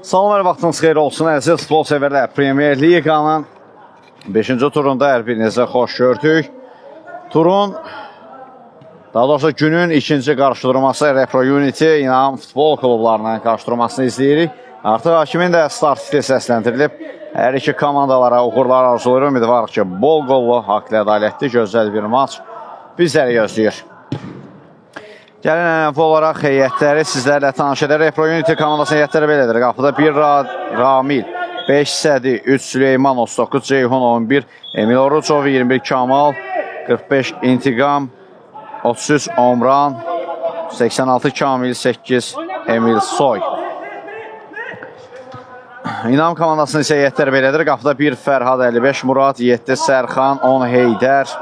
Salamlar, vaxtınız xeyir olsun, əziz futbol sevərlər. Premier Liqanın 5-ci turunda hər birinizə xoş gördük. Turun, daha doğrusu günün ikinci qarşıdurması Repro Unity İnam futbol klublarının qarşıdurmasını izləyirik. Artıq hakimin də start fiti səsləndirilib. Hər iki komandalara uğurlar arzulayırıq. Ümidvarıq ki, bol qollu, haqlı ədalətli, gözəl bir maç bizləri gözləyir. Gəlin ənəvi olaraq heyətləri sizlərlə tanış edər. Repro Unity komandasının heyətləri belədir. Qapıda 1 Ramil, 5 Sədi, 3 Süleyman, 39 Ceyhun, 11 Emil Orucov, 21 Kamal, 45 İntiqam, 33 Omran, 86 Kamil, 8 Emil Soy. İnam komandasının isə heyətləri belədir. Qapıda 1 Fərhad, 55 Murad, 7 Sərxan, 10 Heydər.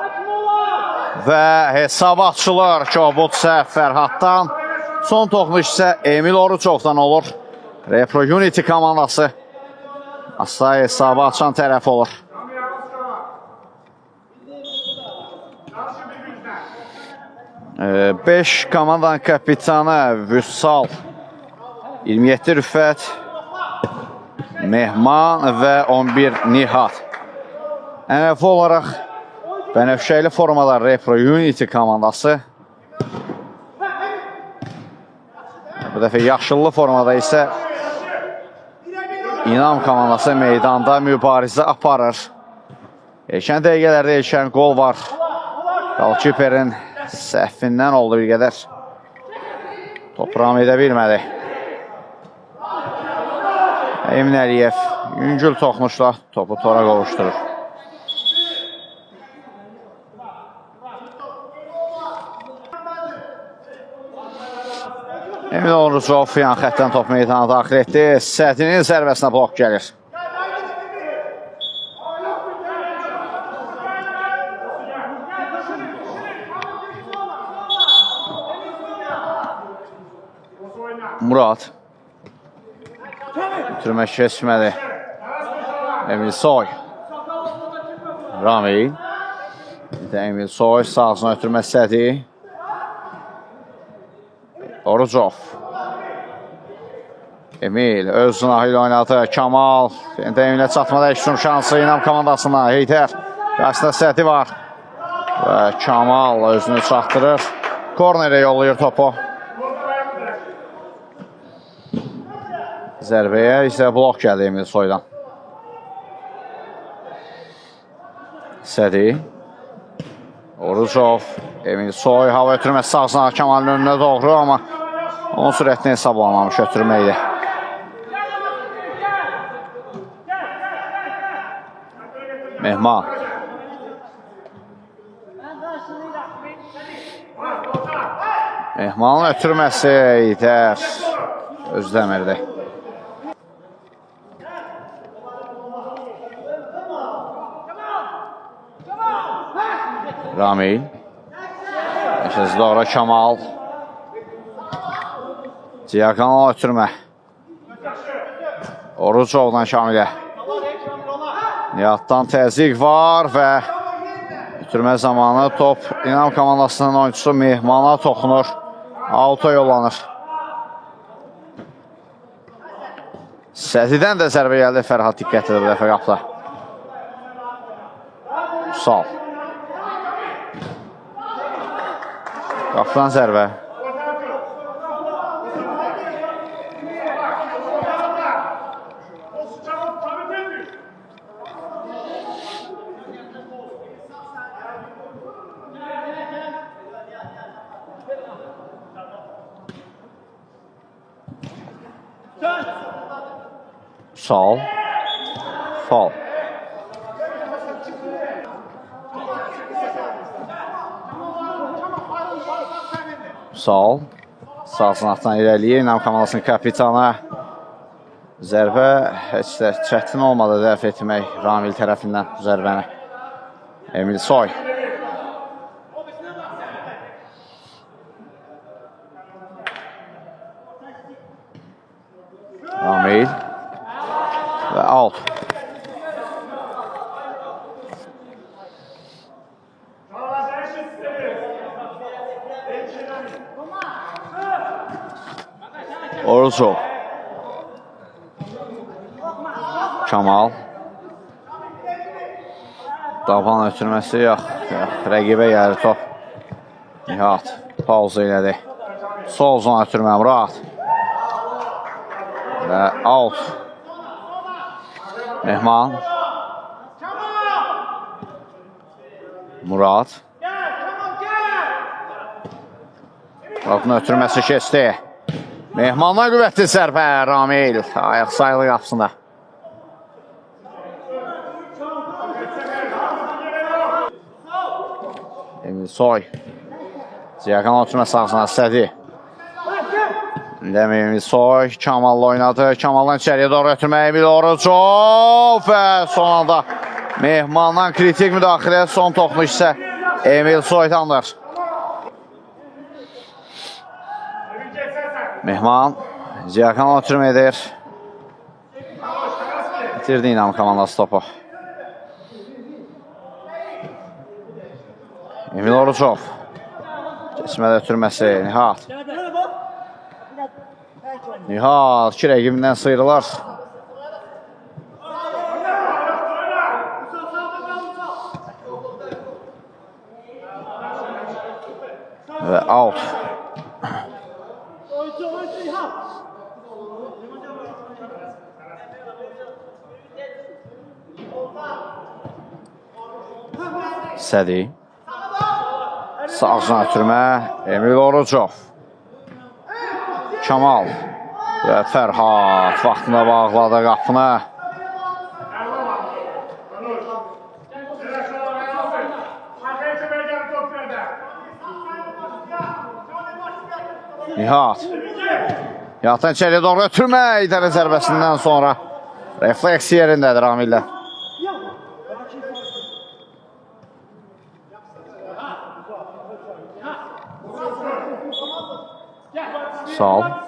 Və hesab açılır Kobud səhv Fərhaddan. Son toxunuş isə Emil Orucovdan olur. Repro Unity komandası asla hesabı açan tərəf olur. Beş komandanın kapitanı Vüsal, 27 Rüfət, Mehman və 11 Nihat. Ənəfi olaraq bənəfşəyli formada Repro Unity komandası. Bu dəfə yaşıllı formada isə İnam komandası meydanda mübarizə aparır. Erkən dəqiqələrdə erkən qol var. Qalkiperin səhvindən oldu bir qədər. Toprağım edə bilmədi. Emin Əliyev yüngül toxunuşla topu tora qovuşdurur. Emil Orucov yan xətdən top meydana daxil etdi. Sədinin zərbəsinə blok gəlir. Murad. Bitirmək keçmədi. Emil Soy. Ramil. Emil Soy sağsına ötürmək istədi. Orucov. Emil öz zınahı ilə oynadı. Kamal. Eminə çatmada işin şansı İnam komandasına. Heydər. Qarşısında Sədi var. Və Kamal özünü çatdırır. Kornerə yollayır topu. Zərbəyə isə blok gəldi Emil Soydan. Sədi. Orucov. Emil Soy hava ötürməsi sağsına Kamalın önünə doğru, amma onun sürətini hesablanmamış ötürməkdir. Mehman. Mehmanın ötürməsi Heydər Özdəmirdi. Ramil. Eşəz doğru Kamal. Diagonal ötürmə. Orucovdan Kamilə. Nihatdan təzyiq var və ötürmə zamanı top İnam komandasının oyuncusu Mehmana toxunur. Auto yollanır. Sədidən də zərbə gəldi. Fərhad diqqətlidir bu dəfə qapıda. Sal. Qapıdan zərbə. Sal. Fal. Sal. Sağ sınaqdan irəliyir. İnam komandasının kapitanı. Zərbə heç də çətin olmadı dəf etmək Ramil tərəfindən zərbəni. Emil Soy. Ramil. Və out. Orucov. Kamal. Davan ötürməsi yox. Rəqibə gəlir top. Nihat. Pauza elədi. Sol zona ötürmə Murad. Və out. Mehman. Murad. Muradın ötürməsi keçdi. Mehmandan qüvvətli sərpə. Ramil. Ayaq sayılı qapısında. Emil Soy. Ziyakan oturması ağzına istədi. Emil Soy Kamal'la oynadı. Kamal'dan içəriyə doğru ötürmək. Emil Orucov və son anda Mehmandan kritik müdaxilə. Son toxunu isə Emil Soydandır. Mehman Ziyakan oturma edir. Bitirdi İnam komandası topu. Emil Orucov. Keçmədə ötürməsi Nihat. Nihat iki rəqibindən sıyrılar. Və out. Sədi. Sağcına ötürmə Emil Orucov. Kamal və Fərhad vaxtında bağladı qapını. Nihat. Nihatdan içəriyə doğru ötürmə İdərə zərbəsindən sonra refleks yerindədir Ramildən. Sağ.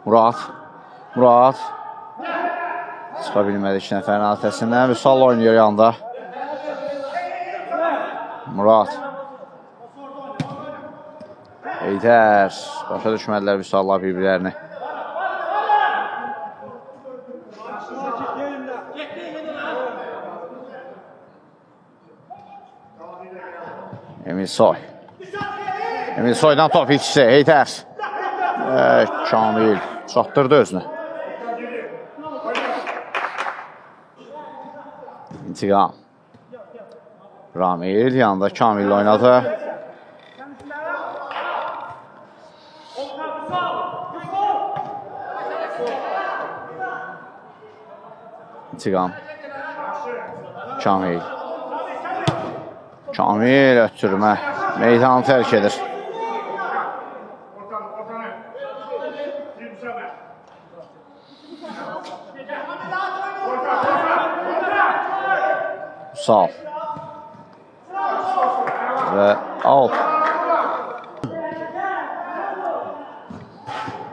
Murad. Murad. Çıxa bilmədi iki nəfərin atəsindən. Vüsal oynuyor yanda. Murad. Eydər. Başa düşmədilər Vüsalla bir-birlərini. Emil Soy. Emil Soydan top içsi, Heydər. Kamil çatdırdı özünü. İntiqam. Ramil yanında Kamil oynadı. İntiqam. Kamil. Kamil ötürmə. Meydanı tərk edir. Sağ. Və out.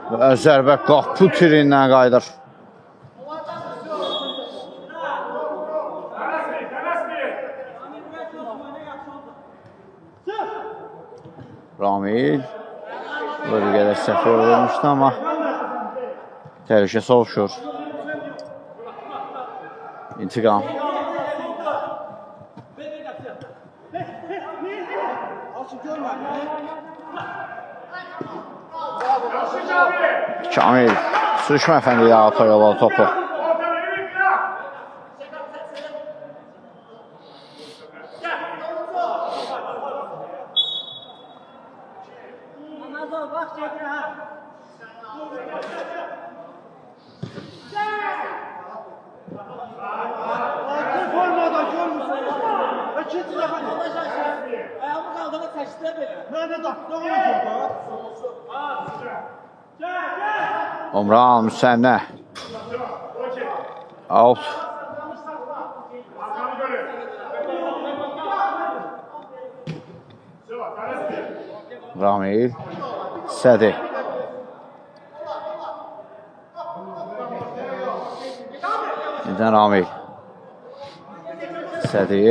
Və zərbə qapı tirindən qayıdır. Ramil. Böyle qədər səhv olmuşdu, amma təhlükə sovuşur. İntiqam. Kamil. Sürüşmə əfəndi ya ata topu. Omran Müsənnə. Out. Ramil. Sədi. Yenidən Ramil. Sədi.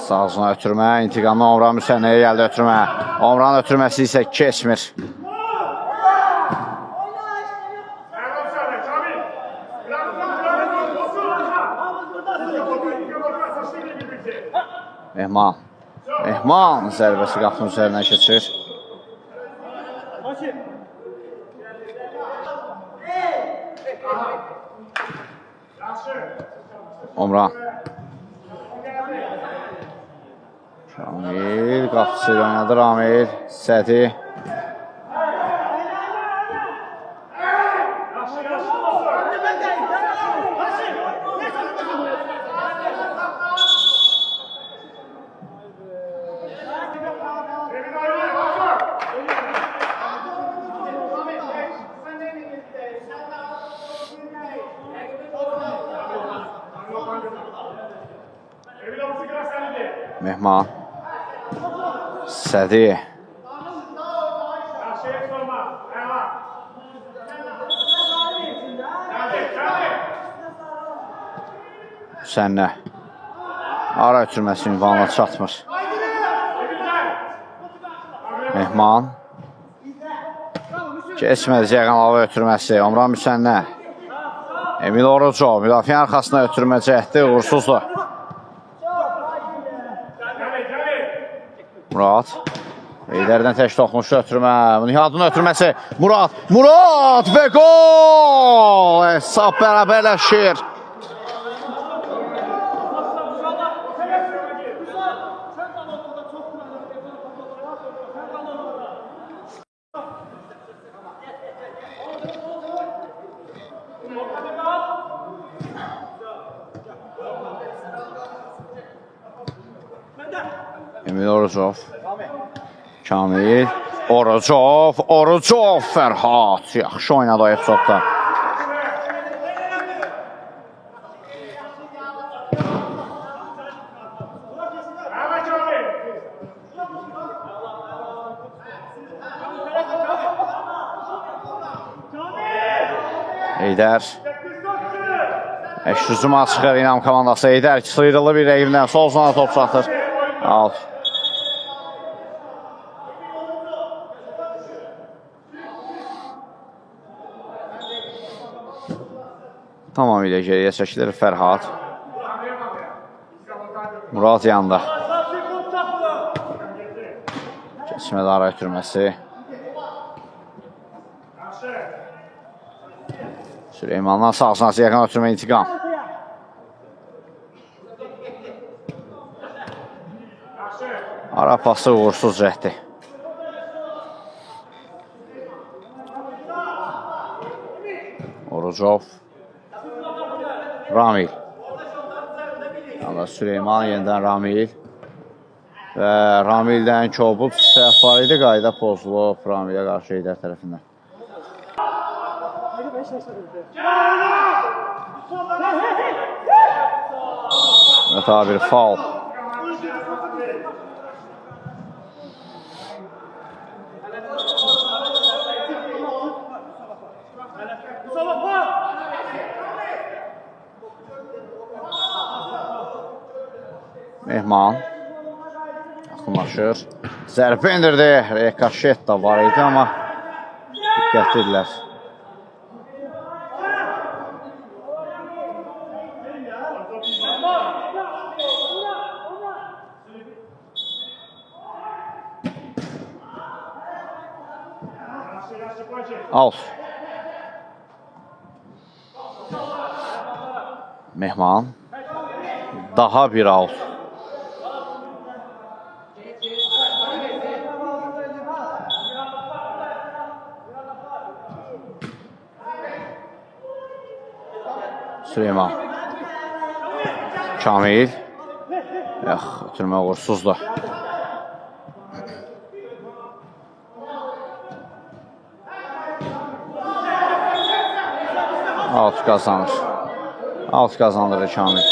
Sağcına ötürmə. İntiqamdan Omran Müsənnəyə gəldi ötürmə. Omran ötürməsi isə keçmir. Mehman. Mehman zərbəsi qapının üzərindən keçir. Omran. Şamil qapısı ilə oynadı Ramil. Sədi. Mehman. Sədi. Sənnə. Ara ötürməsi ünvanına çatmır. Mehman. Keçmədi Cəqanlava ötürməsi. Omran Müsənnə. Emil Orucov müdafiə arxasına ötürmə cəhdi uğursuzdur. Murad. Heydərdən tək toxunuşu ötürmə. Nihadın ötürməsi. Murad. Murad və gol! Hesab bərabərləşir. Emil Orucov. Kamil. Orucov. Fərhad. Yaxşı oynadı o epizodda. Heydər. Əşrüzuma çıxır İnam komandası. Heydər sıyrılı bir rəqibdən sol zona top çatır. Al. Tamamilə geriyə çəkilir Fərhad. Murad yanında. Keçmədə ara ötürməsi. Süleymandan sağ-sınası yaxın ötürmə intiqam. Ara pası uğursuz cəhdi. Orucov. Ramil. Süleyman yenidən Ramil. Və Ramildən Kobud səhv var idi. Qayda pozulub Ramilə qarşı Heydər tərəfindən. Və tabi bir faul. Mehman yaxınlaşır. Zərbə indirdi. Rekaşet da var idi, amma diqqətlidirlər. Al. Mehman. Daha bir al. Süleyman. Kamil. Ötürmə uğursuzdur. Alt qazanır. Alt qazanır Kamil.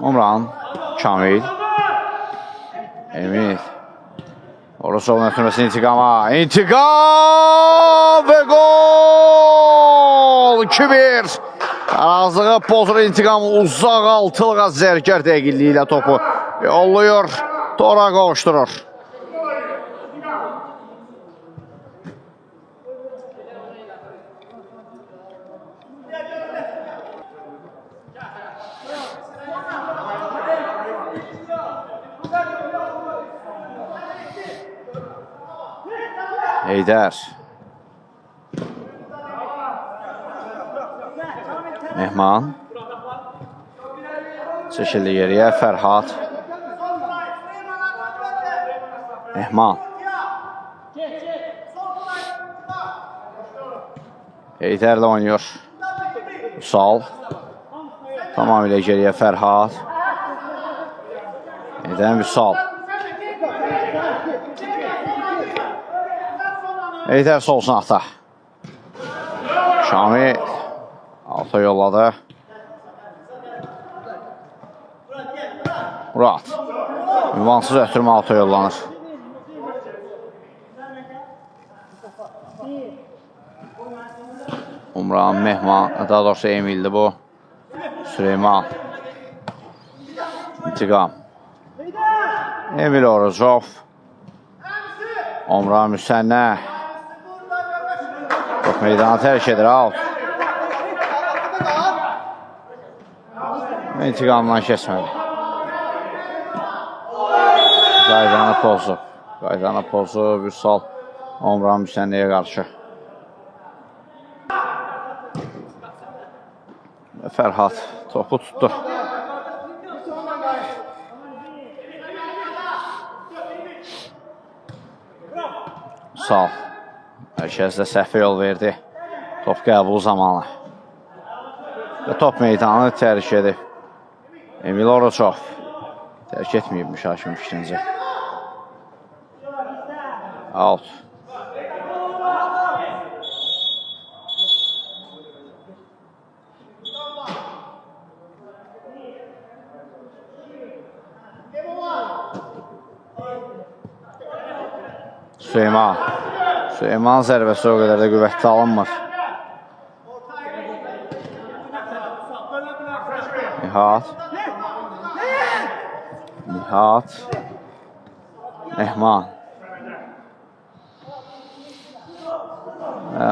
Umran, Kamil, Emil. Orasovun ötürməsi intiqama. İntiqam və gol! 2-1. Arazlığı pozur intiqam uzaq altılığa zərgər dəqiqliyi ilə topu yolluyor. Tora qovuşturur. Heydər. Mehman. Çəkildi geriyə. Fərhad. Mehman. Heydərlə oynuyor. Usal. Tamamilə geriyə Fərhad. Heydər Usal. Heydər sol sınaqda. Şami alta yolladı. Murat. Ünvansız ötürmə alta yollanır. Umran, Mehman, daha doğrusu Emil'di bu. Süleyman. İntiqam. Emil Orucov. Umran Müsənnə. Top meydanı tərk edir, out. İntiqamdan keçmədi. Qaydanı pozu. Qaydanı pozu, Vüsal Umran Müsənnəyə qarşı. Fərhad topu tutdu. Vüsal. Mərkəzdə səhvə yol verdi. Top qəbulu zamanı. Və top meydanı tərk edib. Emil Orucov. Tərk etməyibmiş hakim fikrincə. Out. Süleyman. Süleyman zərbəsi o qədər də qüvvətli alınmır. Nihat. Nihat. Mehman.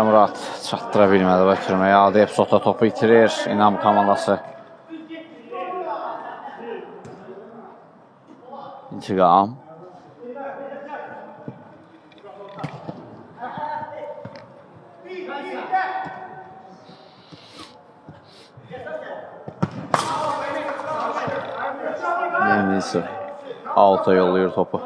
Murad çatdıra bilmədi və türməyə. Adayıb Sota topu itirir. İnam komandası. İntiqam. Emil'si alta yolluyor topu.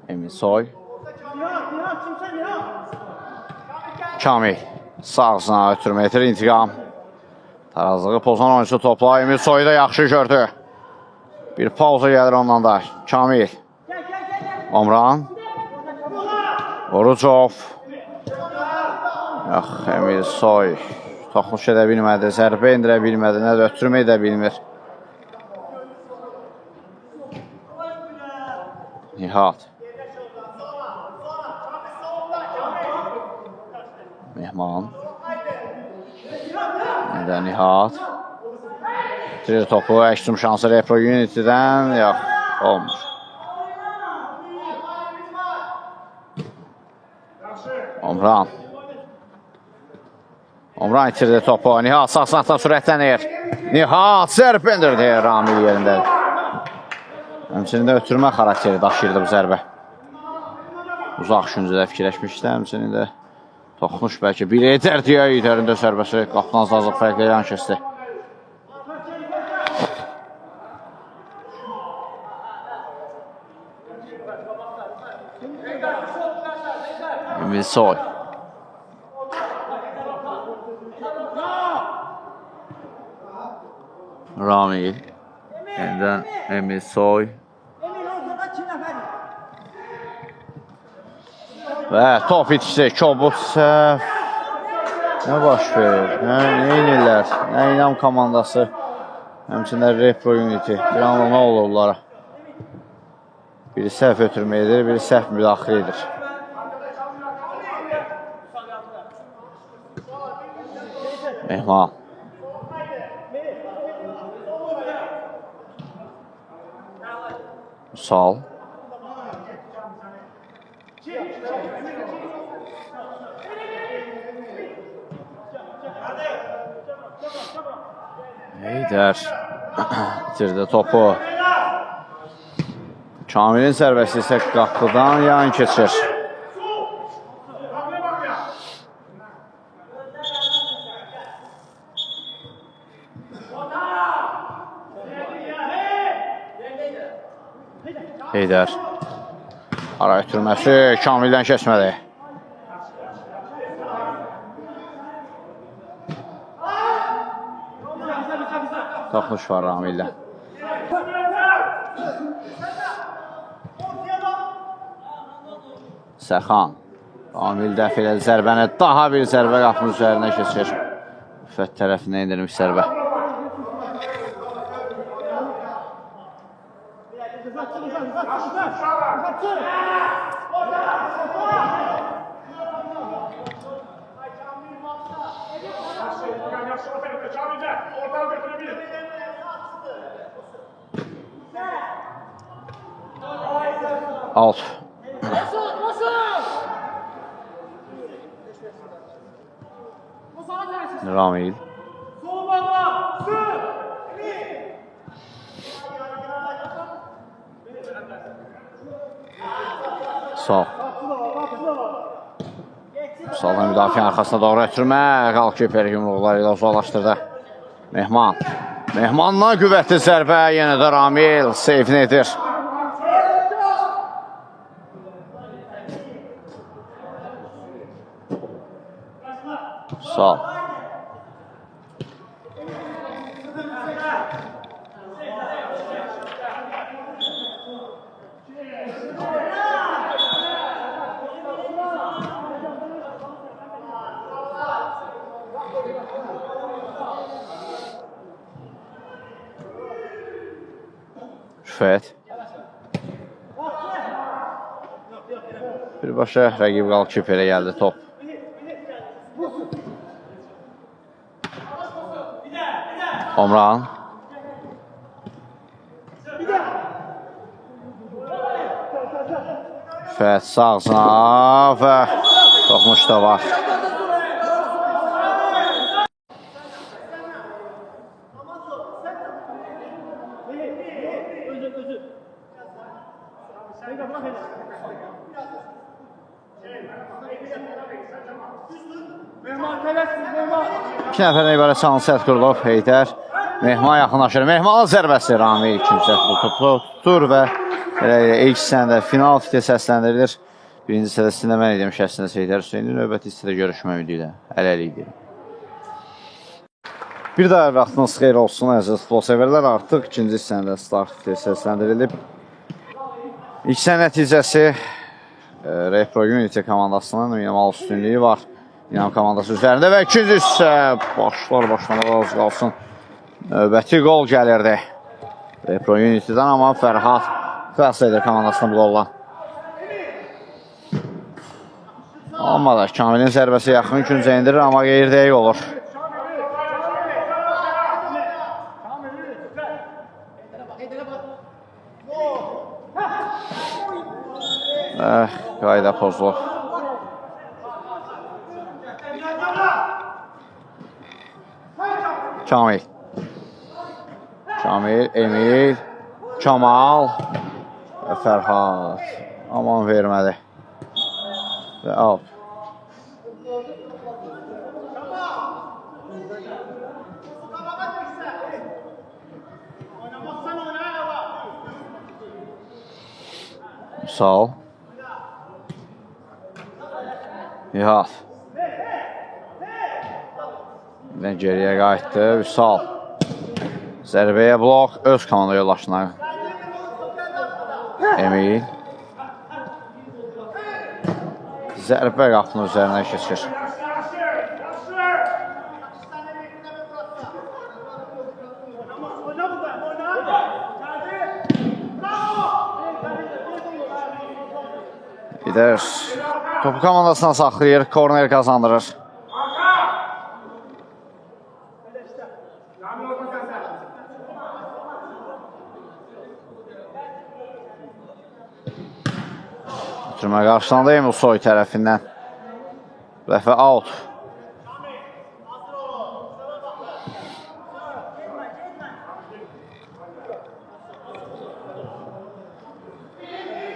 Emil Soy. Kamil sağsına ötürmə etir intiqam. Tarazlığı pozan oyuncu topla. Emil Soy'u da yaxşı gördü. Bir pauza gəlir ondan da. Kamil. Omran. Orucov. Yox, Emil Soy. Toxuş edə bilmədi. Zərbə indirə bilmədi. Nə də ötürmə edə bilmir. Nihat. Mehman. Nədə Nihat. Bitirir topu, əksüm şansı Repro Unity'dən, yox, olmur. Omran. Omran itirdi topu, Nihat sağ-sağda sürətlənir. Nihat zərbə indirdi Ramil yerindədir. Həmçinin də ötürmə xarakteri daşıyırdı bu zərbə. Uzaq şüncədə fikirləşmişdi, həmçinin də toxmuş bəlkə bir edər deyə idərində zərbəsi qapdan azlıq fərqlə yan kəsdi. Emil Soy. Ramil. Yenidən Emil Soy. Və top itişdi, kobud səhv. Nə baş verir? Nə inirlər? Nə inam komandası? Həmçində Repro Unity. Bir anla nə olur onlara? Biri səhv ötürməkdir, biri səhv müdaxilə edir. Mehman. Sal. Heydər itirdi topu. Kamilin zərbəsi isə qapıdan yan keçir. Heydər. Ara ötürməsi Kamildən keçmədi. Toxuş var Ramillə. Sərxan. Ramil dəf elədi zərbəni. Daha bir zərbə qapının üzərinə keçir. Üffət tərəfinə indirmiş zərbə. Alt. Ramil. Sağ. Saldan müdafiə arxasına doğru ötürmə. Qalkiper yumruqları ilə uzaqlaşdırdı. Mehman. Mehmanla qüvvətli zərbə. Yenə də Ramil seyfini edir. Sağ. Rüfət. Birbaşa rəqib qalkiperə gəldi top. Omran. Rüfət sağsına və toxmuş da var. İki nəfərdən ibarət çalın sərt qurulub. Heydər. Mehman yaxınlaşır. Mehmanın zərbəsi Ramil ikinci səfdə topu tutur və ilk hissəndə final fitə səsləndirilir. Birinci hissədə sizinlə mən edim şəxsində Heydər Hüseyni. Növbəti hissədə görüşmə ümidi ilə. Hələlik deyim. Bir daha vaxtınız xeyir olsun əziz futbol sevərlər. Artıq ikinci hissəndə start fitə səsləndirilib. İlk hissə nəticəsi Repro Unity komandasının minimal üstünlüyü var. İnam komandası üzərində və ikinci hissə başlamada az qalsın. Növbəti qol gəlirdi. Repro Unity'dən amma Fərhad xilas edir komandasını bu qolla. Amma da Kamilin zərbəsi yaxın küncə indirir, amma qeyri-dəqiq olur. Qayda pozulub. Kamil. Kamil, Emil, Kamal və Fərhad. Aman vermədi. Və Alp. Sağ ol. Nihat. Geriyə qayıtdı. Vüsal. Zərbəyə blok öz komanda yollaşına. Emil. Zərbə qapının üzərinə keçir. Gider. Topu komandasına saxlayır, korner kazandırır. Ötürmə qarşılandı Emil Soy tərəfindən. Bu dəfə out.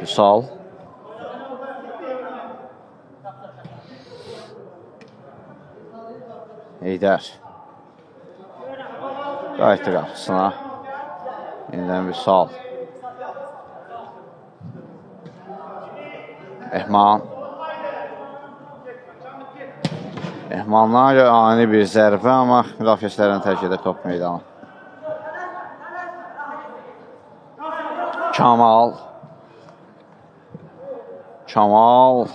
Üsal. Heydər. Qayıtdı qapısına. Yenidən Üsal. Ehman. Ehmandan görə ani bir zərbə, amma müdafiəçilərin tərk edir top meydanı. Kamal. Kamal.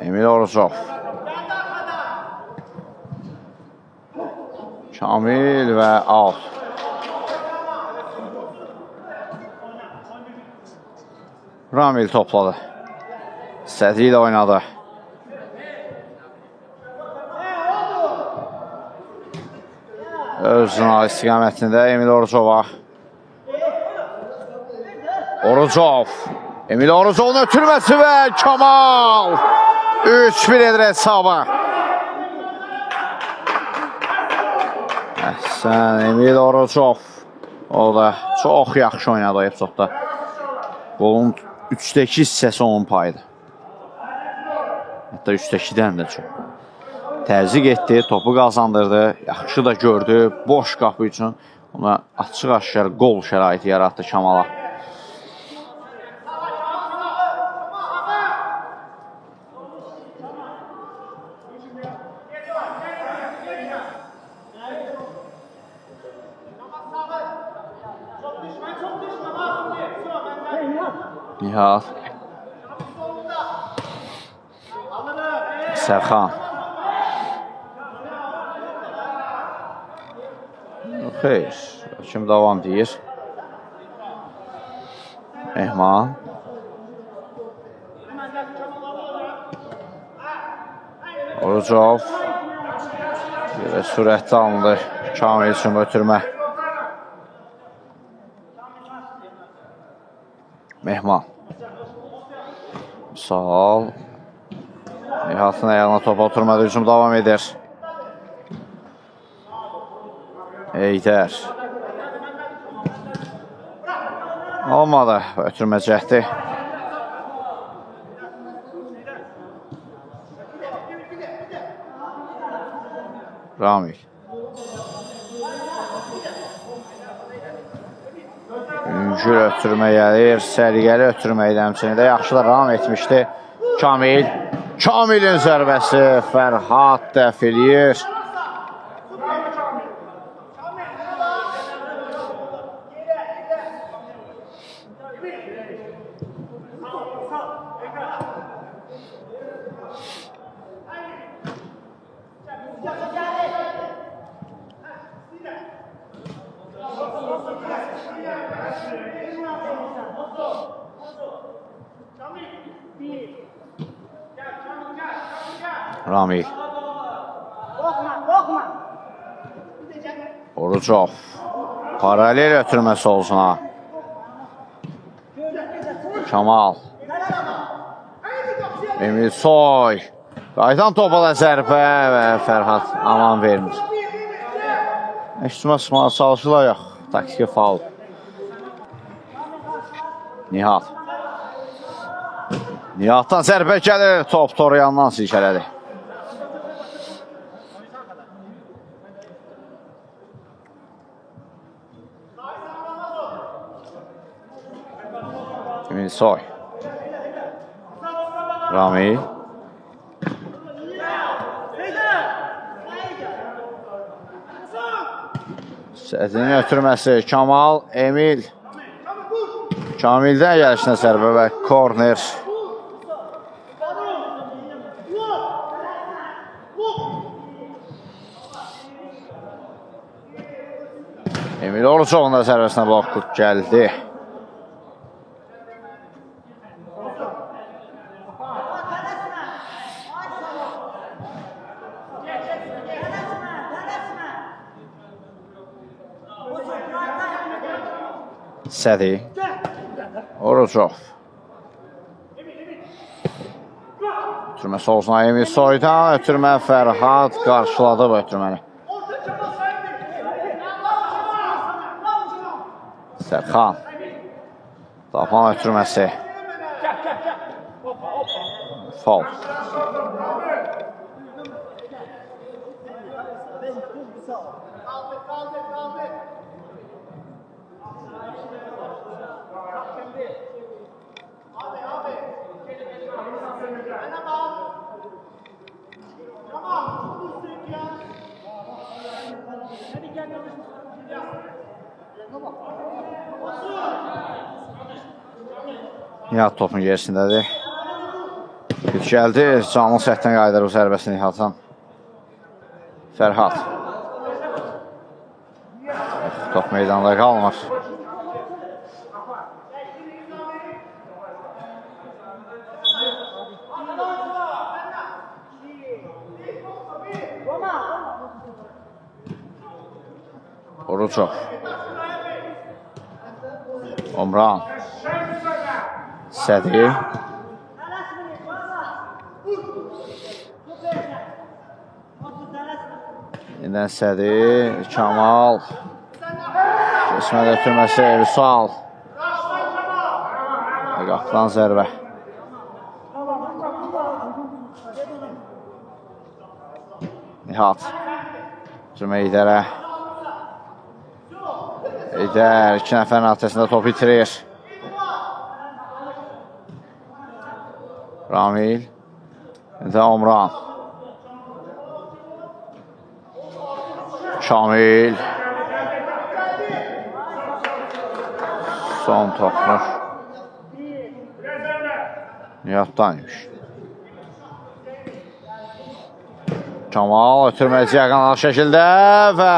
Emil Orucov. Kamil və out. Ramil topladı. İstədiyi ilə oynadı. Öz istiqamətində Emil Orucova. Orucov. Emil Orucovun ötürməsi və Kamal. 3-1 edir hesabı. Əhsən, Emil Orucov. O da çox yaxşı oynadı epizodda. Qolun 3-2 hissəsi onun payıdır. Hətta 3-2-dən də çox. Təzyiq etdi, topu qazandırdı, yaxşı da gördü. Boş qapı üçün ona açıq-aşkar qol şəraiti yaratdı Kamala. Nihat. Sərxan. Xeyr, kim davam deyir? Ehman. Orucov. Sürətli alındı Kamil üçün ötürmə. Mehman. Sağ ol. Nihatın ayağına topa oturmadı, hücum davam edir. Heydər. Olmadı, ötürməcəkdir. Ramil. Yüngül ötürmə gəlir, səliqəli ötürmə ilə həmçində yaxşılar ram etmişdi. Kamil. Kamilin zərbəsi Fərhad dəf eləyir. Ramil. Orucov. Paralel ötürməsi olsun ha. Kamal. Emil Soy. Qaydan topa da zərbə və Fərhad aman vermir. Eşitmə sıxmağa çalışırlar yox. Taktiki faul. Nihat. Nihatdan zərbə gəlir. Top Toriyandan silkələdi. Emil Soy. Ramil. Sədinin ötürməsi Kamal, Emil. Kamildən gəlişinə zərbə və korner. Emil Oruçoğlu'nda zərbəsinə blok gəldi. Sədi. Oruçov. Ötürmə solsuna Emil Soydan. Ötürmə Fərhad qarşıladı bu ötürməni. Sərxan. Tapan ötürməsi. Fol. Nihat topun gerisindədir. Güc gəldi. Canlı səhətdən qaydır bu zərbəsini Nihatdan. Fərhad. Top meydanda qalmır. Oruçov. Omran. Sədi. Yeniden Sədi. Kamal. Kesmədə ötürməsi Vüsal. Qapıdan zərbə. Nihat. Cümə İdərə. İdər 2 nəfərin artəsində top itirir. Ramil. Və Omran. Kamil. Son topmuş. Nihat'daymış. Kamal ötürməsi yaxınlıq şəkildə və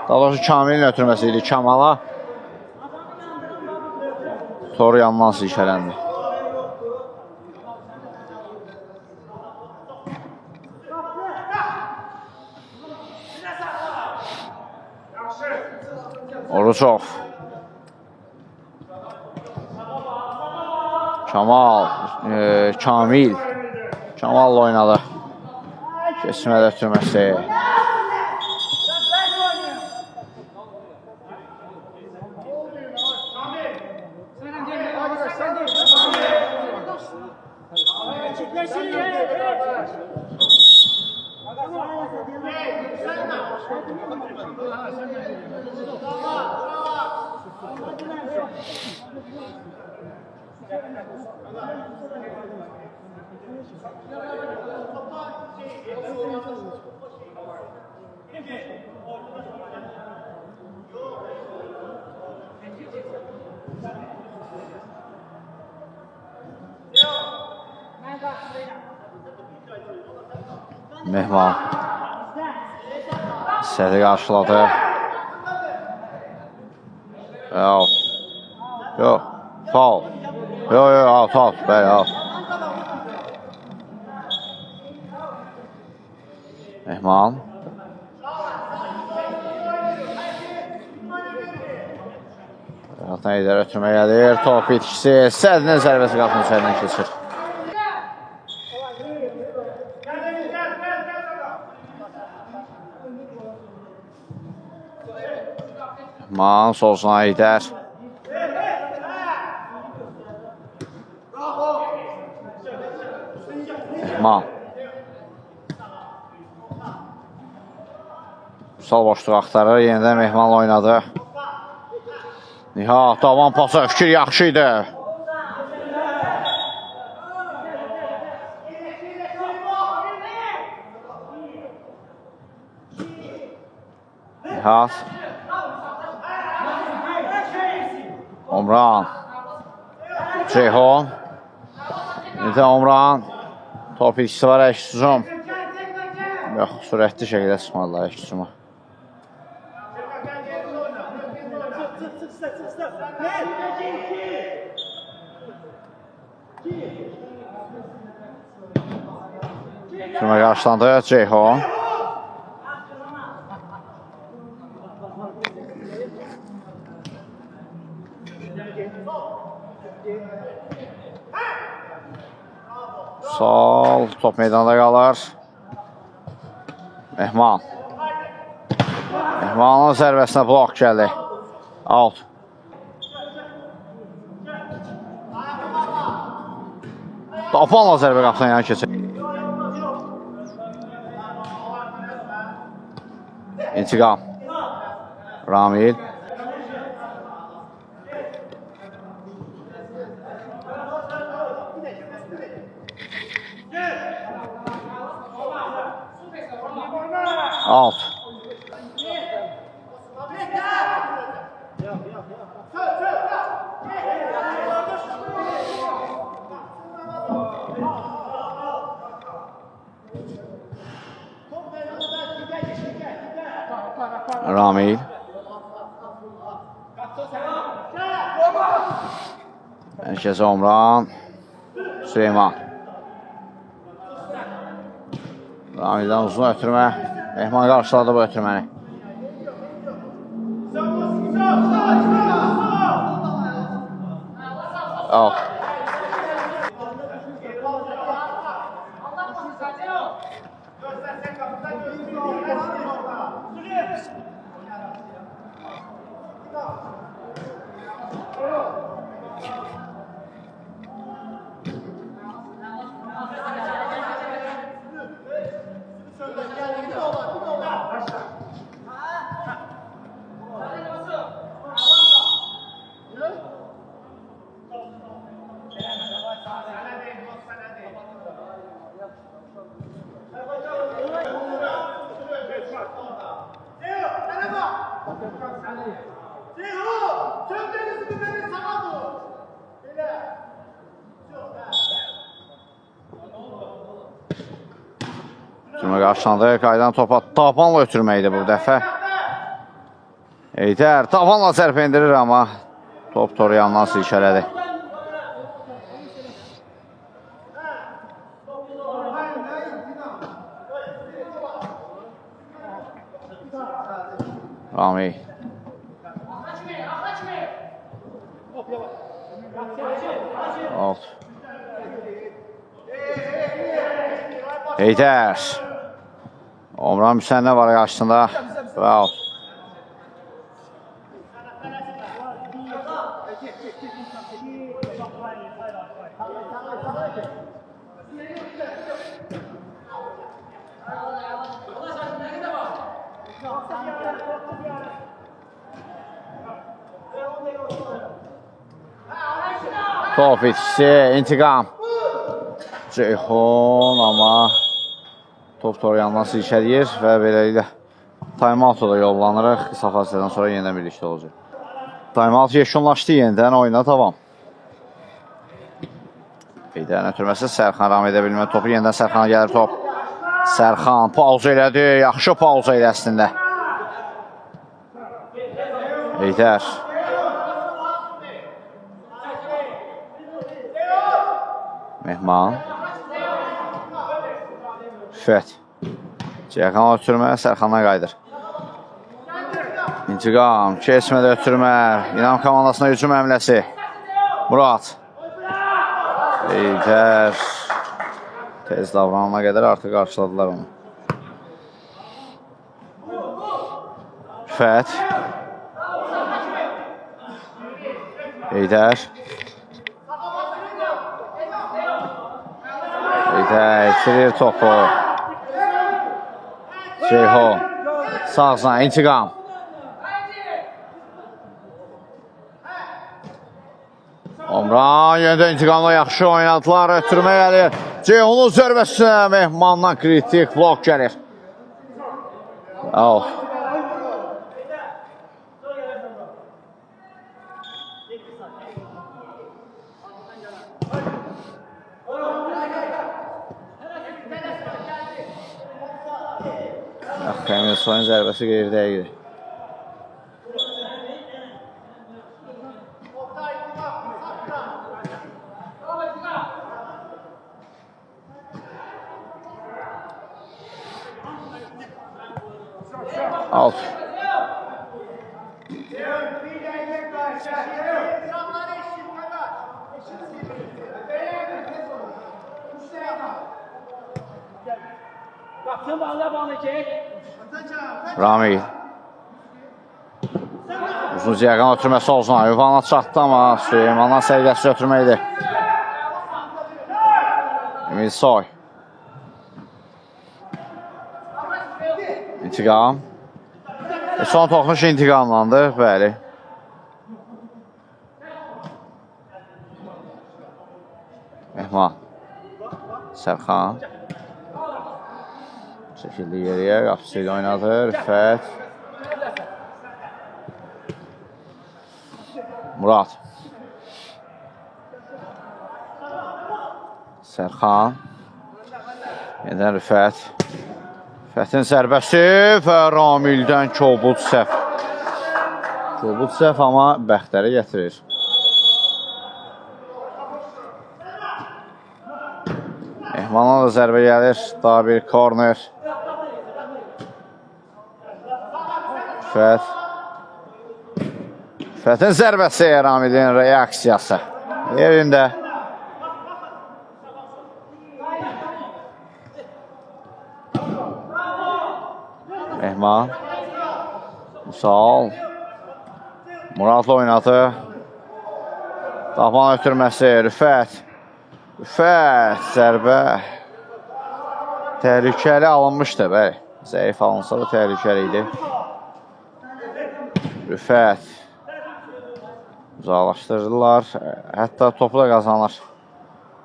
daha doğrusu Kamilin ötürməsi idi Kamala. Tor yandan silkələndi. Oruçov. Kamal. Kamil. Kamal oynadı. Kesmədə ötürməsi. Mehman. Sədi qarşıladı. Yox. Yox. Faul. Yox, out. Bəli, out. Mehman. Ratan İdər ötürmə gəlir. Top itkisi. Sədinin zərbəsi qapının içərindən keçir. Mehman solsuna İdər. Mehman. Vüsal boşluq axtarır. Yenidən Mehmanla oynadı. Nihat davan pası. Fikir yaxşı idi. Nihat. Omran. Ceyhun. İndi Omran. Top ikisi var Əksucum. Yox, sürətli şəkildə çıxmadılar Əksucuma. Cümə qarşılandı Ceyhun. Sol, top meydanda qalır. Mehman. Mehmanın zərbəsinə blok gəldi. Out. Tapanla zərbə qapıdan yana keçir. İntiqam. Ramil. Out. Ramil. Mərkəzə Omran. Süleyman. Ramildən uzun ötürmə. Mehman qarşıladı bu ötürməni. Al. Cümə qarşılandı, qaydan topa tapanla ötürməkdir bu dəfə. Eydər tapanla sərf indirir amma top toru yandan silkələdi. Rami. Alt. Eydər. Omran Müsənnə var qarşısında. Və alt. Top itkisi, intiqam. Ceyhun amma top toru yandan silkələyir və beləliklə time-out'a da yollanırıq. Qısa fasilədən sonra yenidən birlikdə olacaq. Time-out yekunlaşdı, yenidən oyuna davam. Eydərin ötürməsi Sərxan ram edə bilmə topu. Yenidən Sərxana gəlir top. Sərxan pauza elədi. Yaxşı pauza elə əslində. Eydər. Mehman. Rüfət. Ceyxana ötürmə, Sərxana qaydır. İntiqam, keçmədə ötürmə. İnam komandasına hücum əmləsi. Murad. Eydər. Tez davranana qədər artıq qarşıladılar onu. Rüfət. Eydər. Eydər itirir topu. Ceyhun. Sağsan, intiqam. Omran yöndə intiqamla yaxşı oynadılar. Ötürmə gəlir. Ceyhunun zərbəsinə Mehmandan kritik blok gəlir. Aksoyun zərbəsi qeyri-dəqiqdir. Alt. Ramil. Uzun Ziyagan ötürməsi olsun. Yuvanla çatdı ama Süleymandan səviyyəsi ötürməkdir. Emil Soy. İntiqam. Son toxunuş intiqamlandı. Bəli. Mehman. Sərxan. Çəkildi geriyə, qapısı ilə oynadı, Rüfət. Murad. Sərxan. Yeniden Rüfət. Rüfətin zərbəsi və Ramildən kobud səhv. Kobud səhv, amma bəxtəri gətirir. Mehmana da zərbə gəlir. Daha bir korner. Rüfət. Rüfətin zərbəsi, Ramilin reaksiyası. Yerində. Mehman. Musal. Muradla oynadı. Daman ötürməsi, Rüfət. Rüfət, zərbə. Təhlükəli alınmışdı, bəli. Zəif alınsa da təhlükəli idi. Rüfət. Uzaqlaşdırırlar. Hətta topu da qazanır.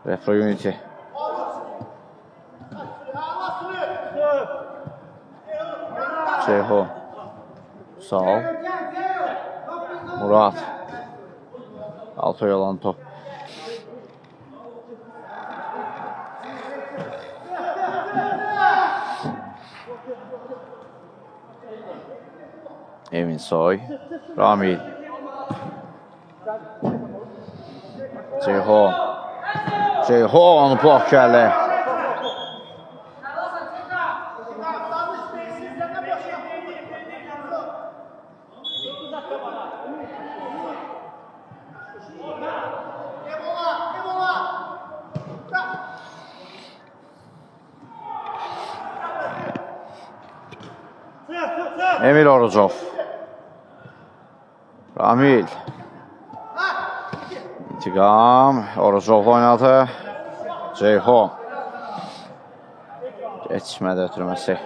Repro Unity. Ceyhun. Sağ ol. Murad. Altı yolan top. Emin Soy. Ramil. Ceyhun. Ceyhun blok gəldi. Emil Orucov. Ramil. İntiqam. Orucov oynadı. Ceyhun. Geçmədə ötürməsi.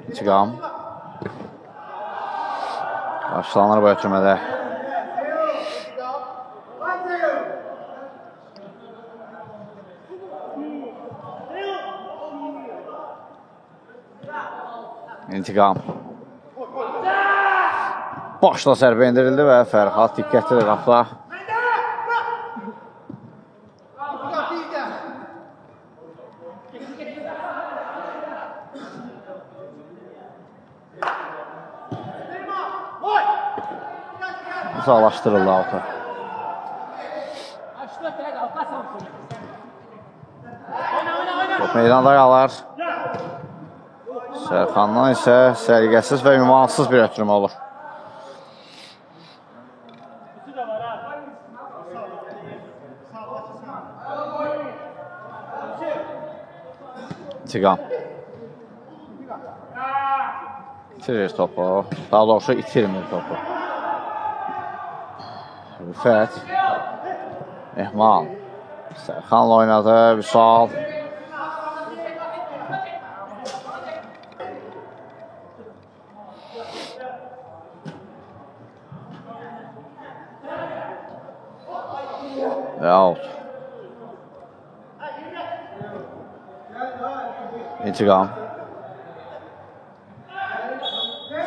İntiqam. Başlanır bu ötürmədə. İntiqam. Başla zərbə indirildi və Fərhad diqqətlidir qapıda. Uzaqlaşdırıldı altı. Top meydanda qalır. Sərxandan isə səliqəsiz və ümansız bir ötürmə olur. İntiqam. İtirir topu. Daha doğrusu itirmir topu. Rüfət. Mehman. Sərxanla oynadı. Vüsal. Və out. İntiqam.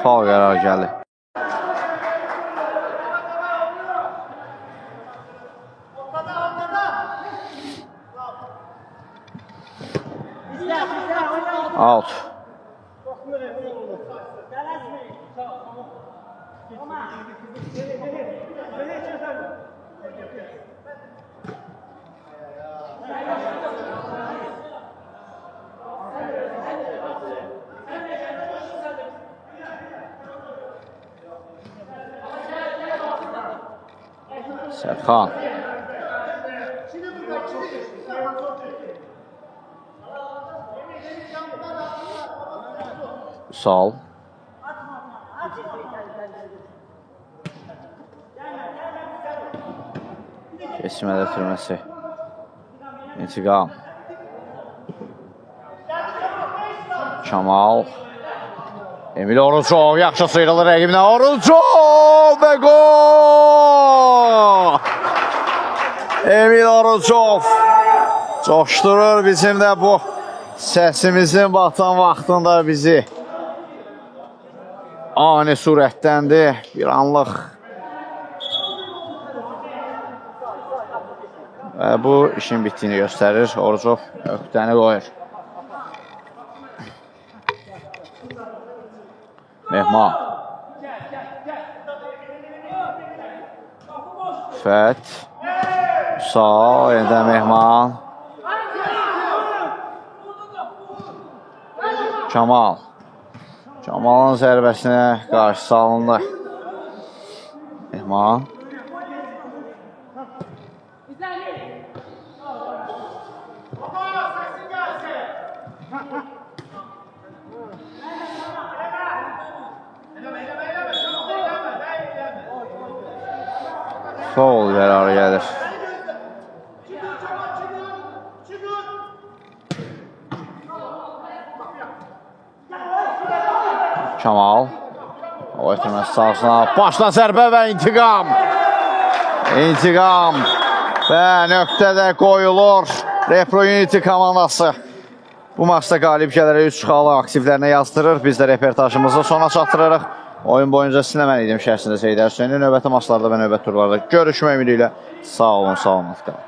Faul qərarı gəldi. Out. Serkan. Sol. Keçmədə türməsi. İntiqam. Kamal. Emil Orucov yaxşı sıyrılır rəqibinə. Orucov və gol! Emil Orucov coşdurur bizim də bu səsimizin batan vaxtında bizi. Ani surətdəndir, bir anlıq. Və bu işin bitdiyini göstərir. Orucov öqdəni qoyur. Mehman. Fət. Sağ, yeniden Mehman. Kamal. Kamalın zərbəsinə qarşı salındı. Mehman. Foul qərarı gəlir. Kamal. O etməz sahasına. Başla zərbə və intiqam. İntiqam. Və nöqtədə qoyulur. Repro Unity komandası. Bu maçda qalib gələrək 3 xalı aktivlərinə yazdırır. Biz də reportajımızı sona çatdırırıq. Oyun boyunca sizinlə mən idim şəhəsində Seydər Hüseyni. Növbəti maçlarda və növbəti turlarda görüşmək ümidi ilə sağ olun, sağ olun.